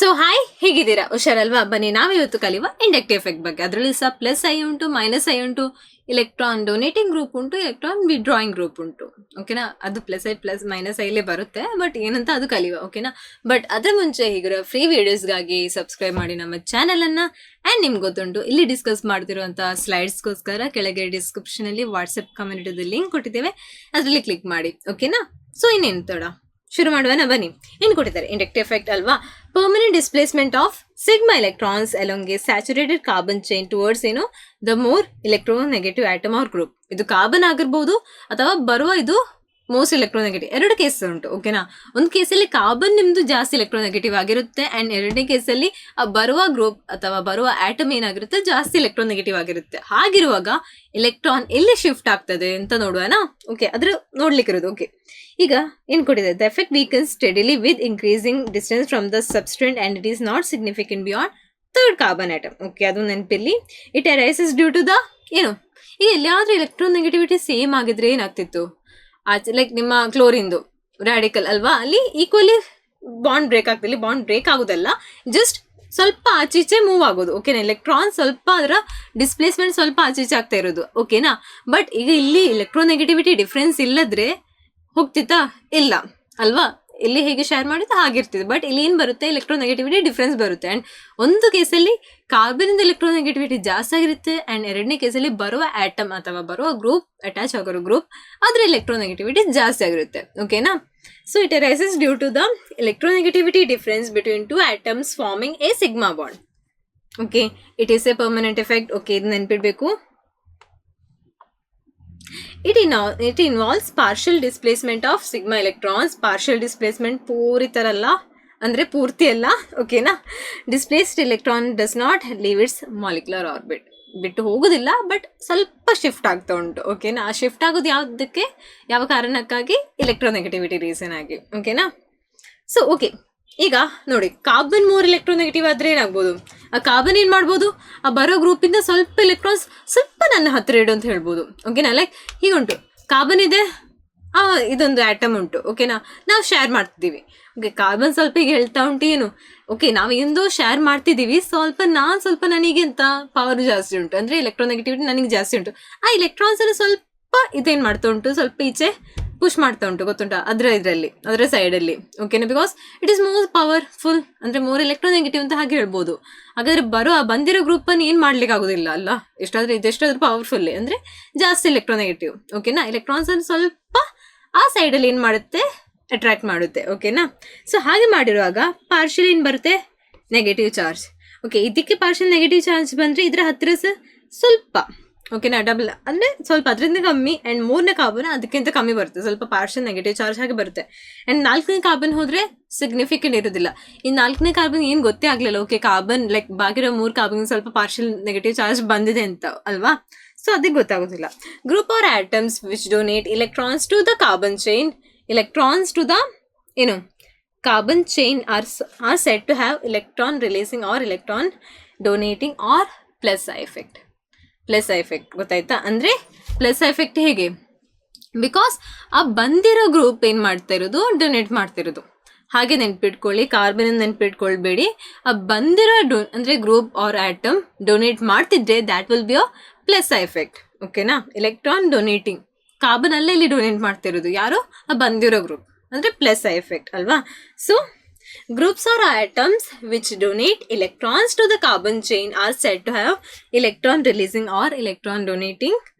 So hi, ಹೇಗಿದ್ದೀರಾ? ಹುಷಾರಲ್ವಾ? ಬನ್ನಿ ನಾವಿವತ್ತು ಕಲಿಯುವ ಇಂಡಕ್ಟಿವ್ ಎಫೆಕ್ಟ್ ಬಗ್ಗೆ. ಅದರಲ್ಲಿ ಸಹ ಪ್ಲಸ್ ಐ ಉಂಟು, ಮೈನಸ್ ಐ ಉಂಟು, ಇಲೆಕ್ಟ್ರಾನ್ ಡೊನೇಟಿಂಗ್ ಗ್ರೂಪ್ ಉಂಟು, ಎಲೆಕ್ಟ್ರಾನ್ ವಿಡ್ರಾಯಿಂಗ್ ಗ್ರೂಪ್ ಉಂಟು. ಓಕೆನಾ? ಅದು ಪ್ಲಸ್ ಐ ಪ್ಲಸ್ ಮೈನಸ್ ಐಲೇ ಬರುತ್ತೆ, ಬಟ್ ಏನಂತ ಅದು ಕಲಿಯುವ. ಓಕೆನಾ? ಬಟ್ ಅದ್ರ ಮುಂಚೆ ಹೀಗಿರೋ ಫ್ರೀ ವಿಡಿಯೋಸ್ಗಾಗಿ ಸಬ್ಸ್ಕ್ರೈಬ್ ಮಾಡಿ ನಮ್ಮ ಚಾನಲ್ ಅನ್ನ. ಆ್ಯಂಡ್ ನಿಮ್ಗೆ ಗೊತ್ತುಂಟು, ಇಲ್ಲಿ ಡಿಸ್ಕಸ್ ಮಾಡ್ತಿರುವಂಥ ಸ್ಲೈಡ್ಸ್ಗೋಸ್ಕರ ಕೆಳಗೆ ಡಿಸ್ಕ್ರಿಪ್ಷನ್ ಅಲ್ಲಿ ವಾಟ್ಸಪ್ ಕಮ್ಯುನಿಟಿದು ಲಿಂಕ್ ಕೊಟ್ಟಿದ್ದೇವೆ, ಅದರಲ್ಲಿ ಕ್ಲಿಕ್ ಮಾಡಿ. ಓಕೆನಾ? ಸೊ ಇನ್ನೇನು ತಡ, ಶುರು ಮಾಡುವನ ಬನ್ನಿ. ಏನು ಕೊಟ್ಟಿದ್ದಾರೆ? ಇಂಡಕ್ಟಿವ್ ಎಫೆಕ್ಟ್ ಅಲ್ವಾ? Permanent displacement of sigma electrons along a saturated carbon chain towards the more electronegative atom or group. ಇದು ಕಾರ್ಬನ್ ಆಗಿರ್ಬೋದು ಅಥವಾ ಬರುವ ಇದು ಮೋಸ್ಟ್ ಎಲೆಕ್ಟ್ರೋನೆಗೆಟಿವ್. ಎರಡು ಕೇಸ್ ಉಂಟು. ಓಕೆನಾ? ಒಂದು ಕೇಸಲ್ಲಿ ಕಾರ್ಬನ್ ನಿಮ್ದು ಜಾಸ್ತಿ ಎಲೆಕ್ಟ್ರೋನೆಗೆಟಿವ್ ಆಗಿರುತ್ತೆ, ಅಂಡ್ ಎರಡನೇ ಕೇಸಲ್ಲಿ ಬರುವ ಗ್ರೂಪ್ ಅಥವಾ ಬರುವ ಆಟಮ್ ಏನಾಗಿರುತ್ತೆ ಜಾಸ್ತಿ ಎಲೆಕ್ಟ್ರೋನೆಗೆಟಿವ್ ಆಗಿರುತ್ತೆ. ಹಾಗಿರುವಾಗ ಎಲೆಕ್ಟ್ರಾನ್ ಎಲ್ಲಿ ಶಿಫ್ಟ್ ಆಗ್ತದೆ ಅಂತ ನೋಡುವನಾ? ಓಕೆ, ಅದ್ರ ನೋಡ್ಲಿಕ್ಕಿರೋದು. ಓಕೆ, ಈಗ ಏನ್ ಕೊಟ್ಟಿದೆ? The effect weakens steadily with increasing distance from the substituent and it is not significant beyond third carbon atom. Okay, ಅದು ನೆನಪಿರ್ಲಿ. It arises due to the ಏನು, ಈಗ ಎಲ್ಲಿಯಾದ್ರೂ ಎಲೆಕ್ಟ್ರೋನೆಗೆಟಿವಿಟಿ ಸೇಮ್ ಆಗಿದ್ರೆ ಏನಾಗ್ತಿತ್ತು? ಲೈಕ್ ನಿಮ್ಮ ಕ್ಲೋರಿನ್ದು ರ್ಯಾಡಿಕಲ್ ಅಲ್ವಾ, ಅಲ್ಲಿ ಈಕ್ವಲಿ ಬಾಂಡ್ ಬ್ರೇಕ್ ಆಗ್ತಿಲ್ಲ. ಬಾಂಡ್ ಬ್ರೇಕ್ ಆಗೋದಲ್ಲ, ಜಸ್ಟ್ ಸ್ವಲ್ಪ ಆಚೀಚೆ ಮೂವ್ ಆಗೋದು. ಓಕೆನಾ? ಎಲೆಕ್ಟ್ರಾನ್ ಸ್ವಲ್ಪ ಅದರ ಡಿಸ್ಪ್ಲೇಸ್ಮೆಂಟ್ ಸ್ವಲ್ಪ ಆಚೀಚೆ ಆಗ್ತಾ ಇರೋದು. ಓಕೆನಾ? ಬಟ್ ಈಗ ಇಲ್ಲಿ ಎಲೆಕ್ಟ್ರೋನೆಗೆಟಿವಿಟಿ ಡಿಫ್ರೆನ್ಸ್ ಇಲ್ಲದ್ರೆ ಹೋಗ್ತಿತ್ತಾ? ಇಲ್ಲ ಅಲ್ವಾ? ಇಲ್ಲಿ ಹೇಗೆ ಶೇರ್ ಮಾಡಿದ್ದು ಹಾಗಿರ್ತಿದೆ. ಬಟ್ ಇಲ್ಲಿ ಏನು ಬರುತ್ತೆ? ಎಲೆಕ್ಟ್ರೋನೆಗೆಟಿವಿಟಿ ಡಿಫ್ರೆನ್ಸ್ ಬರುತ್ತೆ. ಆ್ಯಂಡ್ ಒಂದು ಕೇಸಲ್ಲಿ ಕಾರ್ಬನಿಂದ ಎಲೆಕ್ಟ್ರೋನೆಗೆಟಿವಿಟಿ ಜಾಸ್ತಿ ಆಗಿರುತ್ತೆ, ಆ್ಯಂಡ್ ಎರಡನೇ ಕೇಸಲ್ಲಿ ಬರುವ ಆಟಮ್ ಅಥವಾ ಬರುವ ಗ್ರೂಪ್, ಅಟ್ಯಾಚ್ ಆಗಿರೋ ಗ್ರೂಪ್, ಅದರ ಎಲೆಕ್ಟ್ರೋನೆಗೆಟಿವಿಟಿ ಜಾಸ್ತಿ ಆಗಿರುತ್ತೆ. ಓಕೆನಾ? So it arises due to the electronegativity difference between two atoms forming a sigma bond. Okay, it is a permanent effect. Okay, ಇದು ನೆನ್ಪಿಡ್ಬೇಕು. It involves partial displacement of sigma electrons. Partial displacement puri ಥರ ಅಲ್ಲ, ಅಂದರೆ ಪೂರ್ತಿ ಅಲ್ಲ. ಓಕೆನಾ? Displaced electron does not leave it's molecular orbit. ಬಿಟ್ಟು ಹೋಗೋದಿಲ್ಲ, ಬಟ್ ಸ್ವಲ್ಪ ಶಿಫ್ಟ್ ಆಗ್ತಾ ಉಂಟು. ಓಕೆನಾ? ಆ ಶಿಫ್ಟ್ ಆಗೋದು ಯಾವುದಕ್ಕೆ, ಯಾವ ಕಾರಣಕ್ಕಾಗಿ? ಎಲೆಕ್ಟ್ರೋನೆಗೆಟಿವಿಟಿ ರೀಸನ್ ಆಗಿ. ಓಕೆನಾ? ಸೊ ಓಕೆ, ಈಗ ನೋಡಿ, ಕಾರ್ಬನ್ ಮೂರ್ ಎಲೆಕ್ಟ್ರೋನೆಗೆಟಿವ್ ಆದ್ರೆ ಏನಾಗ್ಬೋದು? ಆ ಕಾರ್ಬನ್ ಏನ್ ಮಾಡ್ಬೋದು? ಆ ಬರೋ ಗ್ರೂಪಿಂದ ಸ್ವಲ್ಪ ಎಲೆಕ್ಟ್ರಾನ್ಸ್ ಸ್ವಲ್ಪ ನನ್ನ ಹತ್ರ ಇಡು ಅಂತ ಹೇಳ್ಬೋದು. ಓಕೆನಾ? ಲೈಕ್ ಹೀಗುಂಟು, ಕಾರ್ಬನ್ ಇದೆ, ಇದೊಂದು ಆಟಮ್ ಉಂಟು. ಓಕೆನಾ? ನಾವು ಶೇರ್ ಮಾಡ್ತಿದ್ದೀವಿ. ಓಕೆ, ಕಾರ್ಬನ್ ಸ್ವಲ್ಪ ಈಗ ಹೇಳ್ತಾ ಉಂಟು ಏನು, ಓಕೆ ನಾವು ಇಂದು ಶೇರ್ ಮಾಡ್ತಿದ್ದೀವಿ, ಸ್ವಲ್ಪ ನನಗೆ ಅಂತ ಪವರ್ ಜಾಸ್ತಿ ಉಂಟು, ಅಂದ್ರೆ ಎಲೆಕ್ಟ್ರೋನೆಗೆಟಿವಿಟಿ ನನಗೆ ಜಾಸ್ತಿ ಉಂಟು. ಆ ಎಲೆಕ್ಟ್ರಾನ್ಸ್ ಅಲ್ಲಿ ಸ್ವಲ್ಪ ಇದೇನ್ ಮಾಡ್ತಾ ಉಂಟು, ಸ್ವಲ್ಪ ಈಚೆ ಪುಷ್ ಮಾಡ್ತಾ ಉಂಟು. ಗೊತ್ತುಂಟಾ? ಅದರ ಸೈಡಲ್ಲಿ. ಓಕೆನಾ? Because it is more powerful, ಅಂದ್ರೆ ಮೋರ್ ಎಲೆಕ್ಟ್ರೋನೆಗೆಟಿವ್ ಅಂತ ಹಾಗೆ ಹೇಳ್ಬೋದು. ಹಾಗಾದ್ರೆ ಬಂದಿರೋ ಗ್ರೂಪನ್ನು ಏನು ಮಾಡ್ಲಿಕ್ಕೆ ಆಗೋದಿಲ್ಲ ಅಲ್ಲ, ಇದೆಷ್ಟಾದ್ರೂ ಪವರ್ಫುಲ್, ಅಂದ್ರೆ ಜಾಸ್ತಿ ಎಲೆಕ್ಟ್ರೋನೆಗೆಟಿವ್. ಓಕೆನಾ? ಎಲೆಕ್ಟ್ರಾನ್ಸ್ ಅಲ್ಲಿ ಸ್ವಲ್ಪ ಆ ಸೈಡಲ್ಲಿ ಏನು ಮಾಡುತ್ತೆ, ಅಟ್ರಾಕ್ಟ್ ಮಾಡುತ್ತೆ. ಓಕೆನಾ? ಸೊ ಹಾಗೆ ಮಾಡಿರುವಾಗ ಪಾರ್ಷಿಯಲ್ ಏನು ಬರುತ್ತೆ? Negative charge. ಓಕೆ, ಇದಕ್ಕೆ ಪಾರ್ಷಿಯಲ್ ನೆಗೆಟಿವ್ ಚಾರ್ಜ್ ಬಂದರೆ ಇದರ ಹತ್ತಿರ ಸ್ವಲ್ಪ, ಓಕೆನಾ, ಡಬಲ್ ಅಂದರೆ ಸ್ವಲ್ಪ ಅದರಿಂದ ಕಮ್ಮಿ, ಆ್ಯಂಡ್ ಮೂರನೇ ಕಾರ್ಬನ್ ಅದಕ್ಕಿಂತ ಕಮ್ಮಿ ಬರುತ್ತೆ, ಸ್ವಲ್ಪ ಪಾರ್ಷಿಯಲ್ ನೆಗೆಟಿವ್ ಚಾರ್ಜ್ ಹಾಗೆ ಬರುತ್ತೆ. ಆ್ಯಂಡ್ ನಾಲ್ಕನೇ ಕಾರ್ಬನ್ ಹೋದರೆ ಸಿಗ್ನಿಫಿಕೆಂಟ್ ಇರೋದಿಲ್ಲ. ಈ ನಾಲ್ಕನೇ ಕಾರ್ಬನ್ ಏನು ಗೊತ್ತೇ ಆಗಲಿಲ್ಲ. ಓಕೆ, ಕಾರ್ಬನ್ ಲೈಕ್ ಬಾಕಿರೋ ಮೂರು ಕಾರ್ಬನ್ ಸ್ವಲ್ಪ ಪಾರ್ಷಿಯಲ್ ನೆಗೆಟಿವ್ ಚಾರ್ಜ್ ಬಂದಿದೆ ಅಂತ ಅಲ್ವಾ? ಸೊ ಅದಕ್ಕೆ ಗೊತ್ತಾಗೋದಿಲ್ಲ. Group or atoms which donate electrons to the carbon chain, electrons to the ಏನು carbon chain are said to have electron releasing or electron donating or plus I effect. Plus I effect ಗೊತ್ತಾಯ್ತಾ? ಅಂದರೆ plus I effect ಹೇಗೆ? Because ಆ ಬಂದಿರೋ group ಏನು ಮಾಡ್ತಾ ಇರೋದು, donate ಮಾಡ್ತಿರೋದು. ಹಾಗೆ ನೆನ್ಪಿಟ್ಕೊಳ್ಳಿ, ಕಾರ್ಬನ್ ನೆನ್ಪಿಟ್ಕೊಳ್ಬೇಡಿ. ಆ ಬಂದಿರೋ ಅಂದರೆ ಗ್ರೂಪ್ ಆರ್ ಆಟಮ್ ಡೊನೇಟ್ ಮಾಡ್ತಿದ್ರೆ that will be a plus I effect. ಓಕೆನಾ? ಎಲೆಕ್ಟ್ರಾನ್ ಡೊನೇಟಿಂಗ್, ಕಾರ್ಬನ್ ಅಲ್ಲೇ ಇಲ್ಲಿ ಡೊನೇಟ್ ಮಾಡ್ತಿರೋದು ಯಾರು? ಆ ಬಂದಿರೋ ಗ್ರೂಪ್, ಅಂದರೆ ಪ್ಲಸ್ ಐ ಎಫೆಕ್ಟ್ ಅಲ್ವಾ? So groups or atoms which donate electrons to the carbon chain are said to have electron releasing or electron donating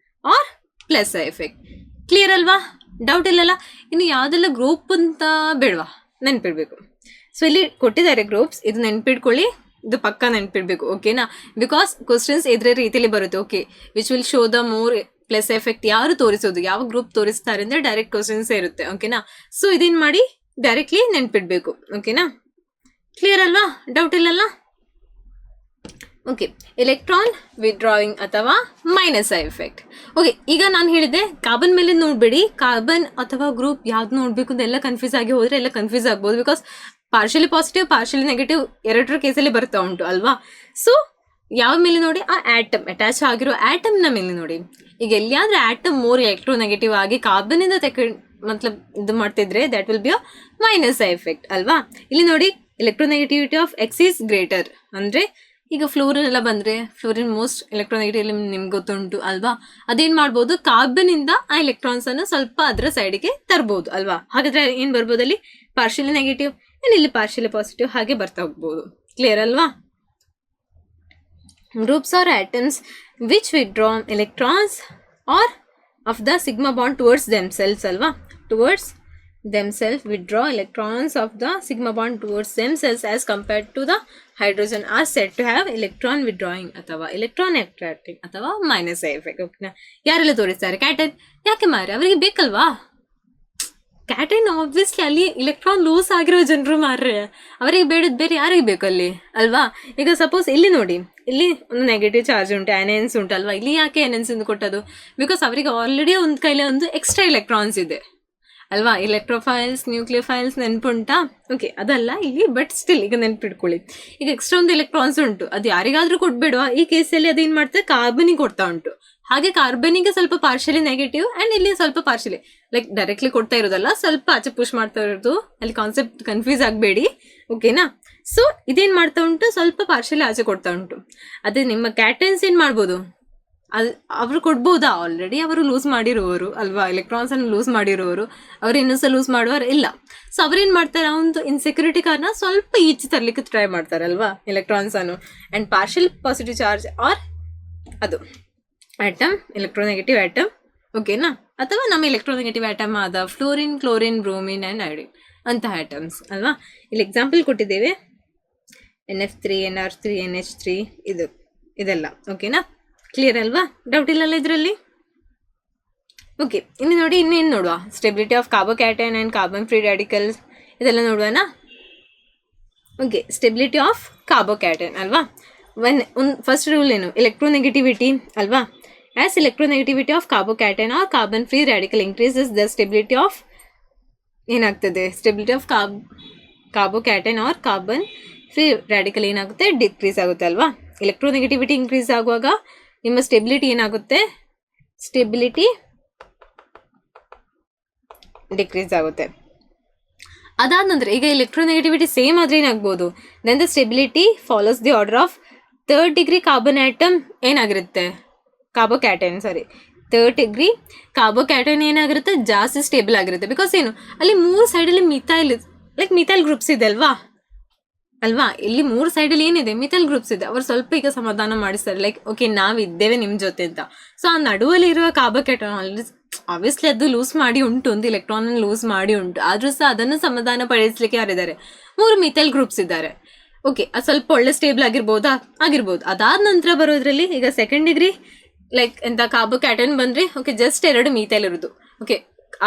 or plus effect. Clear ಅಲ್ವಾ? Doubt ಇಲ್ಲಲ್ಲ? ಇನ್ನು ಯಾವುದೆಲ್ಲ ಗ್ರೂಪ್ ಅಂತ ಬೇಡವಾ, ನೆನ್ಪಿಡ್ಬೇಕು. ಸೊ ಇಲ್ಲಿ ಕೊಟ್ಟಿದ್ದಾರೆ ಗ್ರೂಪ್ಸ್, ಇದು ನೆನ್ಪಿಡ್ಕೊಳ್ಳಿ, ಇದು ಪಕ್ಕ ನೆನ್ಪಿಡ್ಬೇಕು. ಓಕೆನಾ? ಬಿಕಾಸ್ ಕ್ವಶನ್ಸ್ ಇದ್ರ ರೀತಿಯಲ್ಲಿ ಬರುತ್ತೆ. Okay, which will show the more plus effect, ಯಾರು ತೋರಿಸೋದು, ಯಾವ ಗ್ರೂಪ್ ತೋರಿಸ್ತಾರೆ ಅಂದರೆ ಡೈರೆಕ್ಟ್ ಕ್ವಶನ್ಸ್ ಇರುತ್ತೆ. ಓಕೆನಾ? ಸೊ ಇದೇನು ಮಾಡಿ ಡೈರೆಕ್ಟ್ಲಿ ನೆನ್ಪಿಡ್ಬೇಕು. ಓಕೆನಾ? ಕ್ಲಿಯರ್ ಅಲ್ವಾ? ಡೌಟ್ ಇಲ್ಲಲ್ಲ? ಓಕೆ, ಎಲೆಕ್ಟ್ರಾನ್ ವಿಡ್ರಾಯಿಂಗ್ ಅಥವಾ ಮೈನಸ್ ಐ ಎಫೆಕ್ಟ್. ಓಕೆ, ಈಗ ನಾನು ಹೇಳಿದ್ದೆ ಕಾರ್ಬನ್ ಮೇಲೆ ನೋಡಬೇಡಿ, ಕಾರ್ಬನ್ ಅಥವಾ ಗ್ರೂಪ್ ಯಾವ್ದು ನೋಡಬೇಕು ಅಂತ ಎಲ್ಲ ಕನ್ಫ್ಯೂಸ್ ಆಗಿ ಹೋದರೆ ಎಲ್ಲ ಕನ್ಫ್ಯೂಸ್ ಆಗ್ಬೋದು. Because partially positive, partially negative ಎರಡರ ಕೇಸಲ್ಲಿ ಬರ್ತಾ ಉಂಟು ಅಲ್ವಾ? ಸೊ ಯಾವ ಮೇಲೆ ನೋಡಿ? ಆ ಆಟಮ್ ಅಟ್ಯಾಚ್ ಆಗಿರೋ ಆಟಮ್ನ ಮೇಲೆ ನೋಡಿ. ಈಗ ಎಲ್ಲಿಯಾದ್ರೂ ಆಟಮ್ ಮೋರ್ ಎಲೆಕ್ಟ್ರೋನೆಗೆಟಿವ್ ಆಗಿ ಕಾರ್ಬನಿಂದ ಇದು ಮಾಡ್ತಿದ್ರೆ that will be a minus I effect ಅಲ್ವಾ? ಇಲ್ಲಿ ನೋಡಿ, electronegativity of X is greater. ಅಂದರೆ ಈಗ ಫ್ಲೋರಿನ್ ಎಲ್ಲ ಬಂದರೆ ಫ್ಲೋರಿನ್ ಮೋಸ್ಟ್ ಎಲೆಕ್ಟ್ರೋನೆಗೆಟಿವ್ ನಿಮ್ಗೆ ಗೊತ್ತುಂಟು ಅಲ್ವಾ. ಅದೇನು ಮಾಡ್ಬೋದು, ಕಾರ್ಬನಿಂದ ಆ ಎಲೆಕ್ಟ್ರಾನ್ಸನ್ನು ಸ್ವಲ್ಪ ಅದರ ಸೈಡಿಗೆ ತರ್ಬೋದು ಅಲ್ವಾ. ಹಾಗಾದರೆ ಏನು ಬರ್ಬೋದು ಅಲ್ಲಿ, ಪಾರ್ಷಿಯಲಿ ನೆಗೆಟಿವ್ ಆ್ಯಂಡ್ ಇಲ್ಲಿ ಪಾರ್ಷಿಯಲಿ ಪಾಸಿಟಿವ್ ಹಾಗೆ ಬರ್ತಾ ಹೋಗ್ಬೋದು. ಕ್ಲಿಯರ್ ಅಲ್ವಾ. Groups R atoms which withdraw electrons R of the sigma bond towards themselves ಅಲ್ವಾ, towards themselves withdraw electrons of the sigma bond towards themselves as compared to the hydrogen are said to have electron withdrawing ಅಥವಾ electron attracting ಅಥವಾ minus effect. ಓಕೆನಾ. ಯಾರೆಲ್ಲ ತೋರಿಸ್ತಾರೆ ಕ್ಯಾಟನ್, ಯಾಕೆ ಮಾರೆ ಅವರಿಗೆ ಬೇಕಲ್ವಾ. ಕ್ಯಾಟನ್ ಆಬ್ವಿಯಸ್ಲಿ ಅಲ್ಲಿ ಇಲೆಕ್ಟ್ರಾನ್ ಲೂಸ್ ಆಗಿರೋ ಜನರು ಮಾರ್ರೆ, ಅವರಿಗೆ ಬೇಡದ್ ಬೇರೆ ಯಾರಿಗೆ ಬೇಕಲ್ಲಿ ಅಲ್ವಾ. ಈಗ ಸಪೋಸ್ ಇಲ್ಲಿ ನೋಡಿ, ಇಲ್ಲಿ ಒಂದು ನೆಗೆಟಿವ್ ಚಾರ್ಜ್ ಉಂಟು, ಆನೈನ್ಸ್ ಉಂಟು ಅಲ್ವಾ. ಇಲ್ಲಿ ಯಾಕೆ ಆನೈನ್ಸ್ ಇಂದ ಕೊಟ್ಟದು, ಬಿಕಾಸ್ ಅವರಿಗೆ ಆಲ್ರೆಡಿ ಒಂದು ಕೈಲಿ ಒಂದು ಎಕ್ಸ್ಟ್ರಾ ಎಲೆಕ್ಟ್ರಾನ್ಸ್ ಇದೆ ಅಲ್ವಾ. ಎಲೆಕ್ಟ್ರೋಫೈಲ್ಸ್ ನ್ಯೂಕ್ಲಿಯೋಫೈಲ್ಸ್ ನೆನ್ಪುಂಟಾ, ಓಕೆ ಅದಲ್ಲ ಇಲ್ಲಿ, ಬಟ್ ಸ್ಟಿಲ್ ಈಗ ನೆನ್ಪಿಟ್ಕೊಳ್ಳಿ. ಈಗ ಎಕ್ಸ್ಟ್ರಾ ಒಂದು ಎಲೆಕ್ಟ್ರಾನ್ಸ್ ಉಂಟು, ಅದು ಯಾರಿಗಾದ್ರೂ ಕೊಟ್ಬೇಡುವ. ಈ ಕೇಸಲ್ಲಿ ಅದೇನು ಮಾಡ್ತಾರೆ, ಕಾರ್ಬನಿಗೆ ಕೊಡ್ತಾ ಉಂಟು. ಹಾಗೆ ಕಾರ್ಬನಿಗೆ ಸ್ವಲ್ಪ ಪಾರ್ಷಿಯಲಿ ನೆಗೆಟಿವ್ ಆ್ಯಂಡ್ ಇಲ್ಲಿ ಸ್ವಲ್ಪ ಪಾರ್ಷಿಯಲಿ ಲೈಕ್ ಡೈರೆಕ್ಟ್ಲಿ ಕೊಡ್ತಾ ಇರೋದಲ್ಲ, ಸ್ವಲ್ಪ ಆಚೆ ಪುಷ್ ಮಾಡ್ತಾ ಇರೋದು. ಅಲ್ಲಿ ಕಾನ್ಸೆಪ್ಟ್ ಕನ್ಫ್ಯೂಸ್ ಆಗಬೇಡಿ, ಓಕೆನಾ. ಸೊ ಇದೇನು ಮಾಡ್ತಾ ಉಂಟು, ಸ್ವಲ್ಪ ಪಾರ್ಷಿಯಲಿ ಆಚೆ ಕೊಡ್ತಾ ಉಂಟು. ಅದೇ ನಿಮ್ಮ ಕ್ಯಾಟನ್ಸ್ ಏನು ಮಾಡ್ಬೋದು, ಅದು ಅವರು ಕೊಡ್ಬೋದಾ, ಆಲ್ರೆಡಿ ಅವರು ಲೂಸ್ ಮಾಡಿರೋರು ಅಲ್ವಾ, ಎಲೆಕ್ಟ್ರಾನ್ಸನ್ನು ಲೂಸ್ ಮಾಡಿರೋರು. ಅವ್ರು ಇನ್ನೊಂದ್ಸಲ ಲೂಸ್ ಮಾಡುವವರು ಇಲ್ಲ. ಸೊ ಅವ್ರೇನು ಮಾಡ್ತಾರೆ, ಒಂದು ಇನ್ಸೆಕ್ಯೂರಿಟಿ ಕಾರಣ ಸ್ವಲ್ಪ ಈಚೆ ತರಲಿಕ್ಕೆ ಟ್ರೈ ಮಾಡ್ತಾರೆ ಅಲ್ವಾ ಎಲೆಕ್ಟ್ರಾನ್ಸನ್ನು. And partial positive charge or ಅದು ಆಟಮ್, ಎಲೆಕ್ಟ್ರೋನೆಗೆಟಿವ್ ಆಟಮ್, ಓಕೆನಾ. ಅಥವಾ ನಮ್ಮ ಎಲೆಕ್ಟ್ರೋನೆಗೆಟಿವ್ ಆಟಮ್ ಆದ fluorine, chlorine, bromine and iodine ಅಂತಹ ಆಟಮ್ಸ್ ಅಲ್ವಾ. ಇಲ್ಲಿ ಎಕ್ಸಾಂಪಲ್ ಕೊಟ್ಟಿದ್ದೇವೆ, NF3, NR3, NH3 ಇದೆಲ್ಲ, ಓಕೆನಾ. ಕ್ಲಿಯರ್ ಅಲ್ವಾ, ಡೌಟ್ ಇಲ್ಲಲ್ಲ ಇದರಲ್ಲಿ. ಓಕೆ, ಇನ್ನು ನೋಡಿ, ಇನ್ನೇನು ನೋಡುವ, stability of carbocation and carbon free radicals ಇದೆಲ್ಲ ನೋಡುವನಾ. ಓಕೆ, ಸ್ಟೆಬಿಲಿಟಿ ಆಫ್ ಕಾರ್ಬೋಕ್ಯಾಟೈನ್ ಅಲ್ವಾ. ಫಸ್ಟ್ ರೂಲ್ ಏನು, ಎಲೆಕ್ಟ್ರೋನೆಗೆಟಿವಿಟಿ ಅಲ್ವಾ. As electronegativity of carbocation or carbon free radical increases the stability of ಏನಾಗ್ತದೆ, stability of carbocation or carbon free radical ಏನಾಗುತ್ತೆ, decrease ಆಗುತ್ತೆ ಅಲ್ವಾ. Electronegativity increase ಆಗುವಾಗ ನಿಮ್ಮ ಸ್ಟೆಬಿಲಿಟಿ ಏನಾಗುತ್ತೆ, ಸ್ಟೆಬಿಲಿಟಿ ಡಿಕ್ರೀಸ್ ಆಗುತ್ತೆ. ಅದಾದ ನಂತರ ಈಗ ಎಲೆಕ್ಟ್ರೋನೆಗೆಟಿವಿಟಿ ಸೇಮ್ ಆದರೆ ಏನಾಗ್ಬೋದು, then the stability follows the order of third degree carbon atom ಏನಾಗಿರುತ್ತೆ, ಕಾರ್ಬೋಕ್ಯಾಟೈನ್ ಥರ್ಡ್ ಡಿಗ್ರಿ ಕಾರ್ಬೋಕ್ಯಾಟೈನ್ ಏನಾಗಿರುತ್ತೆ, ಜಾಸ್ತಿ ಸ್ಟೇಬಲ್ ಆಗಿರುತ್ತೆ. ಬಿಕಾಸ್ ಏನು, ಅಲ್ಲಿ ಮೂರು ಸೈಡಲ್ಲಿ ಮಿಥೈಲ್ ಗ್ರೂಪ್ಸ್ ಇದೆ ಅಲ್ವಾ. ಇಲ್ಲಿ ಮೂರು ಸೈಡಲ್ಲಿ ಏನಿದೆ, ಮಿಥೈಲ್ ಗ್ರೂಪ್ಸ್ ಇದೆ. ಅವ್ರು ಸ್ವಲ್ಪ ಈಗ ಸಮಾಧಾನ ಮಾಡಿಸ್ತಾರೆ, ಲೈಕ್ ಓಕೆ ನಾವಿದ್ದೇವೆ ನಿಮ್ಮ ಜೊತೆ ಅಂತ. ಸೊ ಆ ನಡುವಲ್ಲಿ ಇರುವ ಕಾರ್ಬೋಕ್ಯಾಟೈನ್ ಆಬ್ವಿಯಸ್ಲಿ ಅದು ಲೂಸ್ ಮಾಡಿ ಉಂಟು, ಒಂದು ಎಲೆಕ್ಟ್ರಾನ್ ಲೂಸ್ ಮಾಡಿ ಉಂಟು. ಆದ್ರೂ ಸಹ ಅದನ್ನು ಸಮಾಧಾನ ಪಡಿಸ್ಲಿಕ್ಕೆ ಯಾರಿದ್ದಾರೆ, ಮೂರು ಮಿಥೈಲ್ ಗ್ರೂಪ್ಸ್ ಇದ್ದಾರೆ. ಓಕೆ, ಅದು ಸ್ವಲ್ಪ ಒಳ್ಳೆ ಸ್ಟೇಬಲ್ ಆಗಿರ್ಬೋದು. ಅದಾದ ನಂತರ ಬರೋದ್ರಲ್ಲಿ ಈಗ ಸೆಕೆಂಡ್ ಡಿಗ್ರಿ ಲೈಕ್ ಎಂತ ಕಾರ್ಬೋಕ್ಯಾಟೈನ್ ಬಂದರೆ, ಓಕೆ ಜಸ್ಟ್ 2 ಮಿಥೈಲ್ ಇರೋದು. ಓಕೆ,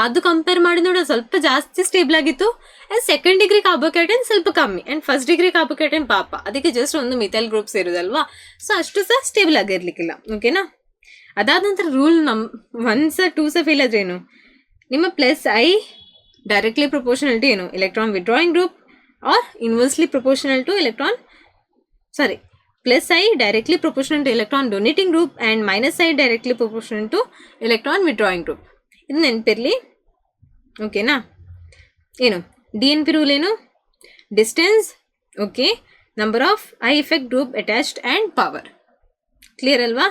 ಅದು ಕಂಪೇರ್ ಮಾಡಿ ನೋಡೋದು ಸ್ವಲ್ಪ ಜಾಸ್ತಿ ಸ್ಟೇಬಲ್ ಆಗಿತ್ತು. ಆ್ಯಂಡ್ ಸೆಕೆಂಡ್ ಡಿಗ್ರಿ ಕಾರ್ಬೋಕ್ಯಾಟೈನ್ ಸ್ವಲ್ಪ ಕಮ್ಮಿ. ಆ್ಯಂಡ್ ಫಸ್ಟ್ ಡಿಗ್ರಿ ಕಾರ್ಬೋಕ್ಯಾಟೈನ್ ಪಾಪ ಅದಕ್ಕೆ ಜಸ್ಟ್ ಒಂದು ಮಿಥೈಲ್ ಗ್ರೂಪ್ಸ್ ಇರೋದಲ್ವಾ. ಸೊ ಅಷ್ಟು ಸಹ ಸ್ಟೇಬಲ್ ಆಗಿರ್ಲಿಕ್ಕಿಲ್ಲ, ಓಕೆನಾ. ಅದಾದ ನಂತರ ರೂಲ್ 1 ಸಹ 2 ಸಹ ಫೇಲ್ ಆದರೆ ಏನು, ನಿಮ್ಮ +I ಡೈರೆಕ್ಟ್ಲಿ ಪ್ರಪೋರ್ಷನಲ್ ಟು ಏನು, electron withdrawing group or inversely proportional to +I directly proportional to electron donating group and -I directly proportional to electron withdrawing group. ಇದು ನೆನಪಿರಲಿ, ಓಕೆನಾ. ಏನು DNP ರೂಲ್ ಏನು, distance, okay, number of I effect group attached and power. Clear ಅಲ್ವಾ.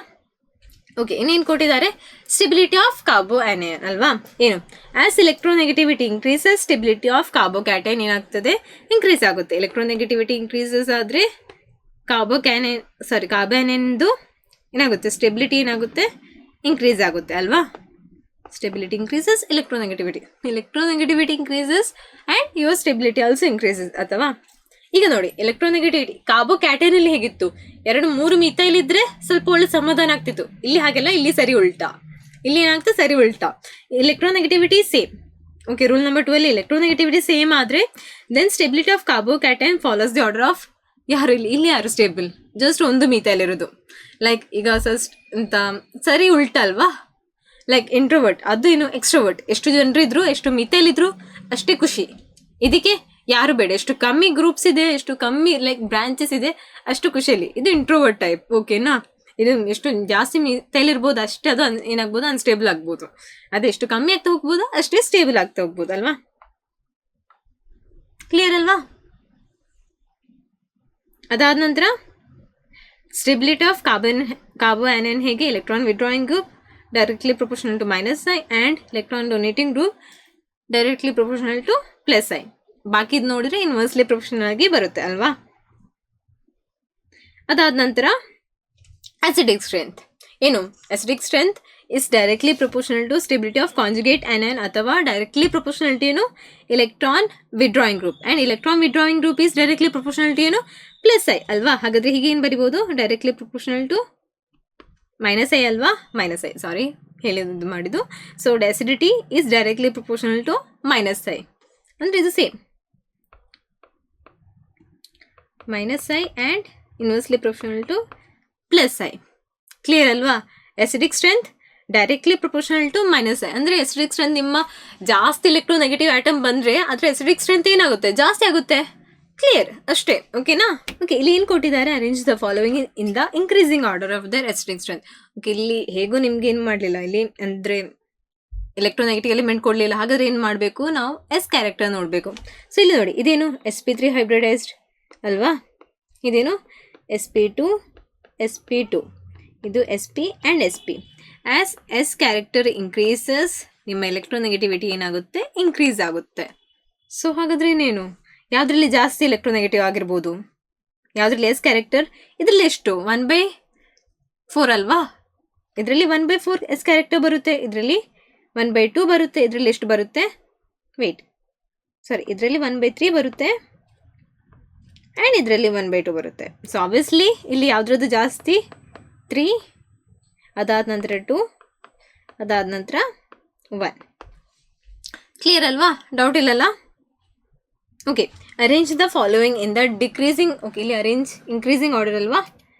Okay, ಇನ್ನೇನು ಕೊಟ್ಟಿದ್ದಾರೆ, stability of carbo ಆನೈನ್ ಅಲ್ವಾ. ಏನು, as electronegativity increases stability of carbocation ಏನಾಗ್ತದೆ, ಇನ್ಕ್ರೀಸ್ ಆಗುತ್ತೆ. ಎಲೆಕ್ಟ್ರೋನೆಗೆಟಿವಿಟಿ ಇನ್ಕ್ರೀಸಸ್ ಆದರೆ ಕಾರ್ಬೋನೈನ್ದು ಏನಾಗುತ್ತೆ, ಸ್ಟೆಬಿಲಿಟಿ ಏನಾಗುತ್ತೆ, ಇನ್ಕ್ರೀಸ್ ಆಗುತ್ತೆ ಅಲ್ವಾ. Stability increases, electronegativity increases and your stability also increases. ಅಥವಾ ಈಗ ನೋಡಿ, ಎಲೆಕ್ಟ್ರೋನೆಗೆಟಿವಿಟಿ ಕಾರ್ಬೋಕ್ಯಾಟೈನಲ್ಲಿ ಹೇಗಿತ್ತು, 2-3 ಮಿಥೈಲ್ ಇದ್ದರೆ ಸ್ವಲ್ಪ ಒಳ್ಳೆ ಸಮಾಧಾನ ಆಗ್ತಿತ್ತು. ಇಲ್ಲಿ ಹಾಗೆಲ್ಲ, ಇಲ್ಲಿ ಸರಿ ಉಲ್ಟಾ, ಇಲ್ಲಿ ಏನಾಗ್ತದೆ ಸರಿ ಉಲ್ಟಾ. Electronegativity same, okay. Rule number 2 ಅಲ್ಲಿ ಎಲೆಕ್ಟ್ರೋನೆಗೆಟಿವಿಟಿ ಸೇಮ್ ಆದರೆ then stability of carbocation follows the order of ಇಲ್ಲಿ ಯಾರು ಸ್ಟೇಬಲ್, ಜಸ್ಟ್ 1 ಮಿಥೈಲ್ ಇರೋದು. ಲೈಕ್ ಈಗ ಅಂತ ಸರಿ ಉಲ್ಟಾ ಅಲ್ವಾ. ಲೈಕ್ ಇಂಟ್ರೋವರ್ಟ್, ಅದು ಏನು ಎಕ್ಸ್ಟ್ರೋವರ್ಟ್. ಎಷ್ಟು ಜನರಿದ್ರು, ಎಷ್ಟು ಮಿಥೈಲ್ ಇದ್ರು ಅಷ್ಟೇ ಖುಷಿ. ಇದಕ್ಕೆ ಯಾರು ಬೇಡ, ಎಷ್ಟು ಕಮ್ಮಿ ಗ್ರೂಪ್ಸ್ ಇದೆ, ಎಷ್ಟು ಕಮ್ಮಿ ಲೈಕ್ ಬ್ರಾಂಚಸ್ ಇದೆ ಅಷ್ಟು ಖುಷಿಯಲ್ಲಿ. ಇದು ಇಂಟ್ರೋವರ್ಟ್ ಟೈಪ್, ಓಕೆನಾ. ಇದು ಎಷ್ಟು ಜಾಸ್ತಿ ಮಿಥೈಲ್ ಇರ್ಬೋದು ಅಷ್ಟೇ ಅದು ಏನಾಗ್ಬೋದು, ಅನ್ಸ್ಟೇಬಲ್ ಆಗ್ಬೋದು. ಅದು ಎಷ್ಟು ಕಮ್ಮಿ ಆಗ್ತಾ ಹೋಗ್ಬೋದು ಅಷ್ಟೇ ಸ್ಟೇಬಲ್ ಆಗ್ತಾ ಹೋಗ್ಬೋದು ಅಲ್ವಾ. ಕ್ಲಿಯರ್ ಅಲ್ವಾ. ಅದಾದ ನಂತರ ಸ್ಟೆಬಿಲಿಟಿ ಆಫ್ ಕಾರ್ಬೋಆನಿಯನ್ ಹೇಗೆ electron withdrawing group directly proportional to minus I and electron donating group directly proportional to plus I. ಬಾಕಿದ್ ನೋಡಿದ್ರೆ ಇನ್ವರ್ಸ್ಲಿ ಪ್ರೊಪೋರ್ಷನಲ್ ಆಗಿ ಬರುತ್ತೆ ಅಲ್ವಾ. ಅದಾದ ನಂತರ ಅಸಿಡಿಕ್ ಸ್ಟ್ರೆಂತ್ ಏನು, acidic strength is directly proportional to stability of conjugate anion ಅಥವಾ directly proportional to ಏನು electron withdrawing group and electron withdrawing group is directly proportional to ಏನು ಪ್ಲಸ್ ಐ ಅಲ್ವಾ. ಹಾಗಾದ್ರೆ ಹೀಗೆ ಏನು ಬರಿಬೋದು, directly proportional to minus I ಅಲ್ವಾ, minus I sorry ಹೇಳಿದ್ದು ಮಾಡಿದ್ದು. So acidity is directly proportional to minus I ಅಂದರೆ ಇದು same minus I and inversely proportional to plus I. Clear ಅಲ್ವಾ. Acidic strength directly proportional to minus I ಅಂದರೆ acidic strength ನಿಮ್ಮ ಜಾಸ್ತಿ electronegative atom ಬಂದರೆ ಅದರ ಅಸಿಡಿಕ್ ಸ್ಟ್ರೆಂತ್ ಏನಾಗುತ್ತೆ, ಜಾಸ್ತಿ ಆಗುತ್ತೆ. ಕ್ಲಿಯರ್ ಅಷ್ಟೇ, ಓಕೆನಾ. ಓಕೆ, ಇಲ್ಲಿ ಏನು ಕೊಟ್ಟಿದ್ದಾರೆ, arrange the following in the increasing order of there acidic strength. Okay, ಇಲ್ಲಿ ಹೇಗೂ ನಿಮ್ಗೆ ಏನು ಮಾಡಲಿಲ್ಲ, ಇಲ್ಲಿ ಅಂದರೆ ಎಲೆಕ್ಟ್ರೋನೆಗೆಟಿವ್ ಎಲಿಮೆಂಟ್ ಕೊಡಲಿಲ್ಲ. ಹಾಗಾದ್ರೆ ಏನು ಮಾಡಬೇಕು, ನಾವು ಎಸ್ ಕ್ಯಾರೆಕ್ಟರ್ ನೋಡಬೇಕು. ಸೊ ಇಲ್ಲಿ ನೋಡಿ, ಇದೇನು sp3 ಹೈಬ್ರಿಡೈಸ್ಡ್ ಅಲ್ವಾ, ಇದೇನು sp2 sp2 ಇದು sp and sp. As S character increases ನಿಮ್ಮ ಎಲೆಕ್ಟ್ರೋನೆಗೆಟಿವಿಟಿ ಏನಾಗುತ್ತೆ, ಇನ್ಕ್ರೀಸ್ ಆಗುತ್ತೆ. ಸೊ ಹಾಗಾದ್ರೆ ಇನ್ನೇನು, ಯಾವುದ್ರಲ್ಲಿ ಜಾಸ್ತಿ ಎಲೆಕ್ಟ್ರೋನೆಗೆಟಿವ್ ಆಗಿರ್ಬೋದು, ಯಾವುದ್ರಲ್ಲಿ ಎಸ್ ಕ್ಯಾರೆಕ್ಟರ್, ಇದರಲ್ಲಿ ಎಷ್ಟು 1/4 ಅಲ್ವಾ. ಇದರಲ್ಲಿ 1/4 ಎಸ್ ಕ್ಯಾರೆಕ್ಟರ್ ಬರುತ್ತೆ, ಇದರಲ್ಲಿ 1/2 ಬರುತ್ತೆ, ಇದರಲ್ಲಿ ಎಷ್ಟು ಬರುತ್ತೆ, ಇದರಲ್ಲಿ 1/3 ಬರುತ್ತೆ ಆ್ಯಂಡ್ ಇದರಲ್ಲಿ 1/2 ಬರುತ್ತೆ. ಸೊ ಆಬ್ವಿಯಸ್ಲಿ ಇಲ್ಲಿ ಯಾವುದ್ರದ್ದು ಜಾಸ್ತಿ, 3, ಅದಾದ ನಂತರ 2, ಅದಾದ ನಂತರ 1. ಕ್ಲಿಯರ್ ಅಲ್ವಾ, ಡೌಟ್ ಇಲ್ಲಲ್ಲ. Okay, arrange the following in the decreasing. Okay, ಇಲ್ಲಿ ಅರೇಂಜ್ ಇನ್ಕ್ರೀಸಿಂಗ್ ಆರ್ಡರ್ ಅಲ್ವಾ,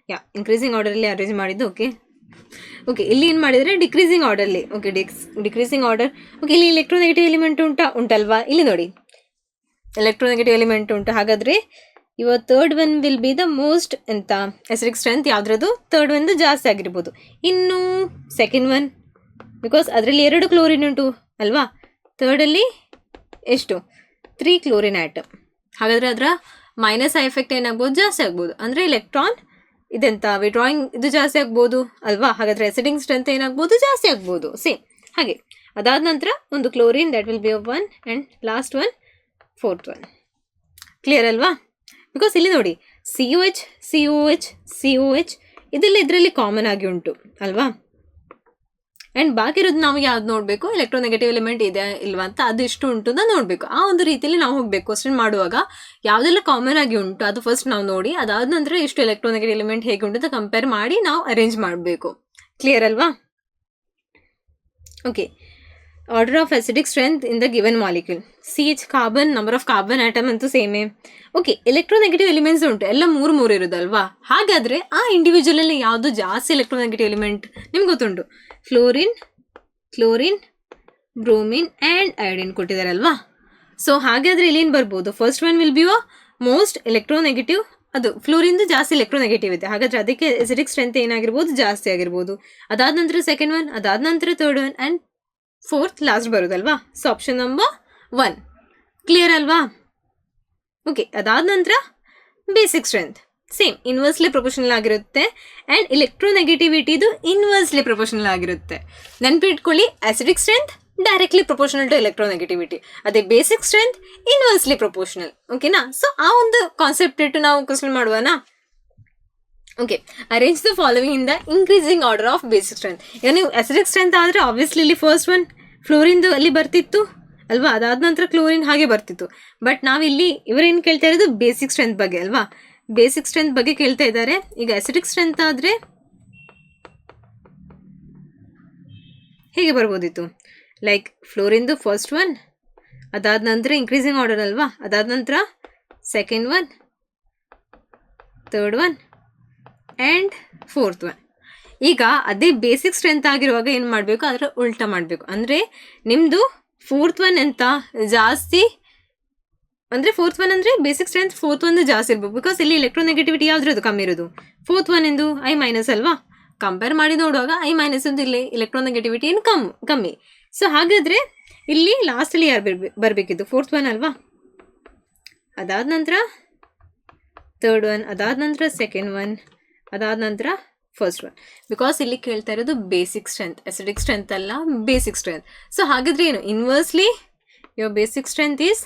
ಇನ್ಕ್ರೀಸಿಂಗ್ ಆರ್ಡರಲ್ಲಿ ಅರೇಂಜ್ ಮಾಡಿದ್ದು. ಓಕೆ ಇಲ್ಲಿ ಏನು ಮಾಡಿದರೆ decreasing orderly. Okay, decreasing order. Okay, ಇಲ್ಲಿ ಎಲೆಕ್ಟ್ರೋನೆಗೆಟಿವ್ ಎಲಿಮೆಂಟ್ ಉಂಟಲ್ವಾ, ಇಲ್ಲಿ ನೋಡಿ ಎಲೆಕ್ಟ್ರೋನೆಗೆಟಿವ್ ಎಲಿಮೆಂಟ್ ಉಂಟು. ಹಾಗಾದರೆ your third one will B the most ಎಂತ ಅಸಿಡಿಕ್ ಸ್ಟ್ರೆಂತ್ ಯಾವುದ್ರದ್ದು, ಥರ್ಡ್ ಒಂದು ಜಾಸ್ತಿ ಆಗಿರ್ಬೋದು. ಇನ್ನು ಸೆಕೆಂಡ್ ಒನ್, ಬಿಕಾಸ್ ಅದರಲ್ಲಿ 2 ಕ್ಲೋರಿನ್ ಉಂಟು ಅಲ್ವಾ, ಥರ್ಡಲ್ಲಿ ಎಷ್ಟು 3 ಕ್ಲೋರಿನ್ ಆಟಮ್. ಹಾಗಾದರೆ ಅದರ ಮೈನಸ್ ಐ ಎಫೆಕ್ಟ್ ಏನಾಗ್ಬೋದು, ಜಾಸ್ತಿ ಆಗ್ಬೋದು. ಅಂದರೆ ಎಲೆಕ್ಟ್ರಾನ್ ಇದೆಂತ ವಿಡ್ರಾಯಿಂಗ್ ಇದು ಜಾಸ್ತಿ ಆಗ್ಬೋದು ಅಲ್ವಾ. ಹಾಗಾದರೆ ಅಸಿಡಿಕ್ ಸ್ಟ್ರೆಂತ್ ಏನಾಗ್ಬೋದು, ಜಾಸ್ತಿ ಆಗ್ಬೋದು. ಸೇಮ್ ಹಾಗೆ ಅದಾದ ನಂತರ ಒಂದು chlorine, that will be 1 and last one 4th one. Clear ಅಲ್ವಾ. ಬಿಕಾಸ್ ಇಲ್ಲಿ ನೋಡಿ COH COH COH ಇದೆಲ್ಲ ಇದರಲ್ಲಿ ಕಾಮನ್ ಆಗಿ ಉಂಟು ಅಲ್ವಾ. ಆ್ಯಂಡ್ ಬಾಕಿ ಇರೋದು ನಾವು ಯಾವ್ದು ನೋಡಬೇಕು, ಎಲೆಕ್ಟ್ರೋನೆಗೆಟಿವ್ ಎಲಿಮೆಂಟ್ ಇದೆ ಇಲ್ವಾ ಅಂತ, ಅದು ಎಷ್ಟು ಉಂಟು ಅಂತ ನೋಡಬೇಕು. ಆ ಒಂದು ರೀತಿಯಲ್ಲಿ ನಾವು ಹೋಗಬೇಕು. ಕ್ವಶನ್ ಮಾಡುವಾಗ ಯಾವುದೆಲ್ಲ ಕಾಮನ್ ಆಗಿ ಉಂಟು ಅದು ಫಸ್ಟ್ ನಾವು ನೋಡಿ, ಅದಾದ ನಂತರ ಎಷ್ಟು ಎಲೆಕ್ಟ್ರೋನೆಗೆಟಿವ್ ಎಲಿಮೆಂಟ್ ಹೇಗೆ ಉಂಟು ಅಂತ ಕಂಪೇರ್ ಮಾಡಿ ನಾವು ಅರೇಂಜ್ ಮಾಡಬೇಕು. ಕ್ಲಿಯರ್ ಅಲ್ವಾ. Okay, order of acidic strength in the given molecule. CH carbon, number of carbon atom ಅಂತೂ ಸೇಮೇ. ಓಕೆ, ಎಲೆಕ್ಟ್ರೋನೆಗೆಟಿವ್ ಎಲಿಮೆಂಟ್ಸ್ ಉಂಟು, ಎಲ್ಲ 3 ಇರೋದಲ್ವಾ. ಹಾಗಾದರೆ ಆ ಇಂಡಿವಿಜುವಲಲ್ಲಿ ಯಾವುದು ಜಾಸ್ತಿ ಎಲೆಕ್ಟ್ರೋನೆಗೆಟಿವ್ ಎಲಿಮೆಂಟ್ ನಿಮ್ಗೆ ಗೊತ್ತುಂಟು, fluorine, chlorine, bromine and iodine ಕೊಟ್ಟಿದ್ದಾರಲ್ವಾ. ಸೊ ಹಾಗಾದರೆ ಇಲ್ಲಿ ಏನು ಬರ್ಬೋದು, first one will be most electronegative, ಅದು ಫ್ಲೋರಿಂದು ಜಾಸ್ತಿ ಎಲೆಕ್ಟ್ರೋನೆಗೆಟಿವ್ ಇದೆ. ಹಾಗಾದರೆ ಅದಕ್ಕೆ ಅಸಿಡಿಕ್ ಸ್ಟ್ರೆಂತ್ ಏನಾಗಿರ್ಬೋದು, ಜಾಸ್ತಿ ಆಗಿರ್ಬೋದು. ಅದಾದ ನಂತರ ಸೆಕೆಂಡ್ ಒನ್, ಅದಾದ ನಂತರ third one and 4th last ಬರೋದಲ್ವಾ. So option number 1. ಕ್ಲಿಯರ್ ಅಲ್ವಾ. ಓಕೆ, ಅದಾದ ನಂತರ basic strength same inversely proportional ಆಗಿರುತ್ತೆ ಆ್ಯಂಡ್ ಎಲೆಕ್ಟ್ರೋನೆಗೆಟಿವಿಟಿದು ಇನ್ವರ್ಸ್ಲಿ ಪ್ರೊಪೋರ್ಷನಲ್ ಆಗಿರುತ್ತೆ. ನೆನಪಿಟ್ಕೊಳ್ಳಿ, acidic strength directly proportional to electronegativity, ಅದೇ ಬೇಸಿಕ್ ಸ್ಟ್ರೆಂತ್ ಇನ್ವರ್ಸ್ಲಿ ಪ್ರೊಪೋರ್ಷನಲ್. ಓಕೆನಾ. ಸೊ ಆ ಒಂದು ಕಾನ್ಸೆಪ್ಟ್ ಇಟ್ಟು ನಾವು ಕ್ವಶನ್ ಮಾಡುವನಾ. Okay, arrange the following in the increasing order of basic strength. ಈಗ ನೀವು ಅಸಿಡಿಕ್ ಸ್ಟ್ರೆಂತ್ ಆದರೆ ಆಬ್ವಿಯಸ್ಲಿ ಇಲ್ಲಿ ಫಸ್ಟ್ ಒನ್ ಫ್ಲೋರಿಂದು ಅಲ್ಲಿ ಬರ್ತಿತ್ತು ಅಲ್ವಾ, ಅದಾದ ನಂತರ ಕ್ಲೋರಿನ್ ಹಾಗೆ ಬರ್ತಿತ್ತು. ಬಟ್ ನಾವಿಲ್ಲಿ ಇವರೇನು ಕೇಳ್ತಾ ಇರೋದು ಬೇಸಿಕ್ ಸ್ಟ್ರೆಂತ್ ಬಗ್ಗೆ ಅಲ್ವಾ, ಬೇಸಿಕ್ ಸ್ಟ್ರೆಂತ್ ಬಗ್ಗೆ ಕೇಳ್ತಾ ಇದ್ದಾರೆ. ಈಗ ಅಸಿಡಿಕ್ ಸ್ಟ್ರೆಂತ್ ಆದರೆ ಹೇಗೆ ಬರ್ಬೋದಿತ್ತು, ಲೈಕ್ ಫ್ಲೋರಿಂದು ಫಸ್ಟ್ ಒನ್, ಅದಾದ ನಂತರ ಇನ್ಕ್ರೀಸಿಂಗ್ ಆರ್ಡರ್ ಅಲ್ವಾ, ಅದಾದ ನಂತರ second one, third one and 4th one. ಈಗ ಅದೇ ಬೇಸಿಕ್ ಸ್ಟ್ರೆಂತ್ ಆಗಿರುವಾಗ ಏನು ಮಾಡಬೇಕು, ಅದರ ಉಲ್ಟಾ ಮಾಡಬೇಕು. ಅಂದರೆ ನಿಮ್ಮದು 4th ಒನ್ ಅಂತ ಜಾಸ್ತಿ, ಅಂದರೆ 4th ಒನ್ ಅಂದರೆ ಬೇಸಿಕ್ ಸ್ಟ್ರೆಂತ್ 4th ಒಂದು ಜಾಸ್ತಿ ಇರ್ಬೇಕು. ಬಿಕಾಸ್ ಇಲ್ಲಿ ಎಲೆಕ್ಟ್ರೋನೆಗೆಟಿವಿಟಿ ಯಾವುದ್ರದ್ದು ಕಮ್ಮಿ ಇರೋದು, 4th ಒನ್ ಎಂದು I ಮೈನಸ್ ಅಲ್ವಾ. ಕಂಪೇರ್ ಮಾಡಿ ನೋಡುವಾಗ I ಮೈನಸ್ ಒಂದು ಇಲ್ಲಿ ಎಲೆಕ್ಟ್ರೋನೆಗೆಟಿವಿಟಿ ಏನು ಕಮ್ಮಿ. ಸೊ ಹಾಗಾದರೆ ಇಲ್ಲಿ ಲಾಸ್ಟಲ್ಲಿ ಯಾರು ಬರಬೇಕಿತ್ತು, 4th ಒನ್ ಅಲ್ವಾ. ಅದಾದ ನಂತರ ಥರ್ಡ್ ಒನ್, ಅದಾದ ನಂತರ ಸೆಕೆಂಡ್ ಒನ್, ಅದಾದ ನಂತರ ಫಸ್ಟ್ ಒನ್. ಬಿಕಾಸ್ ಇಲ್ಲಿ ಕೇಳ್ತಾ ಇರೋದು ಬೇಸಿಕ್ ಸ್ಟ್ರೆಂತ್, ಅಸಿಡಿಕ್ ಸ್ಟ್ರೆಂತ್ ಅಲ್ಲ, ಬೇಸಿಕ್ ಸ್ಟ್ರೆಂತ್. ಸೊ ಹಾಗಾದ್ರೆ ಏನು, inversely your basic strength is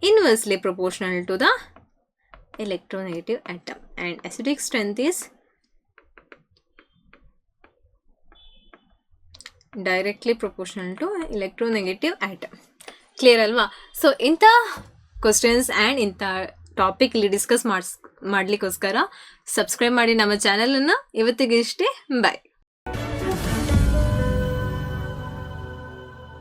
inversely proportional to the electronegative atom and acidic strength is directly proportional to electronegative atom. Clear ಅಲ್ವಾ? So ಇಂಥ questions and ಇಂಥ topic ಇಲ್ಲಿ discuss ಮಾಡಲಿಕ್ಕೋಸ್ಕರ subscribe ಮಾಡಿ ನಮ್ಮ ಚಾನಲನ್ನು. ಇವತ್ತಿಗೆ ಇಷ್ಟೇ, ಬಾಯ್.